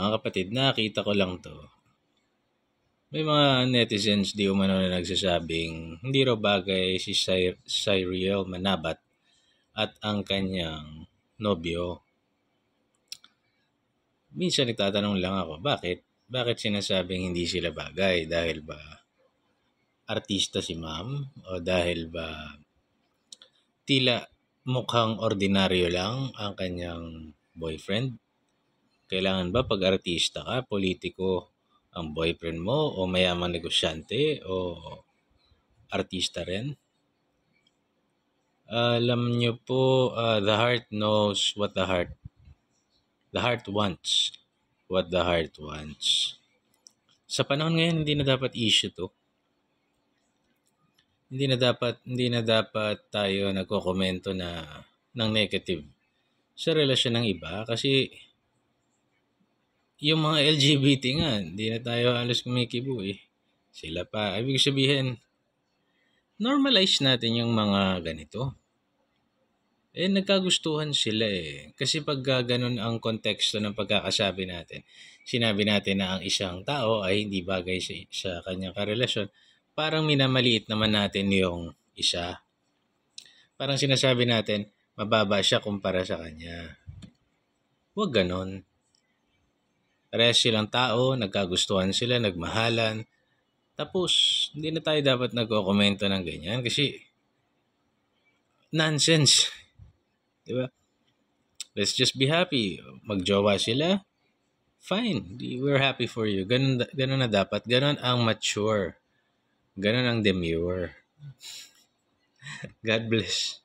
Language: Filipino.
Mga kapatid, nakita ko lang to. May mga netizens di umano na nagsasabing hindi raw bagay si Cyriel Manabat at ang kanyang nobyo. Minsan nagtatanong lang ako, bakit? Bakit sinasabing hindi sila bagay? Dahil ba artista si ma'am? O dahil ba tila mukhang ordinaryo lang ang kanyang boyfriend? Kailangan ba pag artista ka, politiko ang boyfriend mo o mayamang negosyante o artista rin? Alam niyo po, the heart knows what the heart wants. What the heart wants. Sa panahon ngayon, hindi na dapat issue to. Hindi na dapat tayo nagko-komento na ng negative sa relasyon ng iba kasi yung mga LGBT nga, hindi na tayo halos kumikibo eh. Sila pa. Ibig sabihin, normalize natin yung mga ganito. Nagkagustuhan sila eh. Kasi pag ganun ang konteksto ng pagkakasabi natin, sinabi natin na ang isang tao ay hindi bagay sa kanyang karelasyon, parang minamaliit naman natin yung isa. Parang sinasabi natin, mababa siya kumpara sa kanya. Huwag ganun. Parehas silang tao, nagkagustuhan sila, nagmahalan. Tapos, hindi na tayo dapat nagko-komento ng ganyan kasi nonsense. Diba? Let's just be happy. Magjowa sila, fine. We're happy for you. Ganun na dapat. Ganun ang mature. Ganun ang demure. God bless.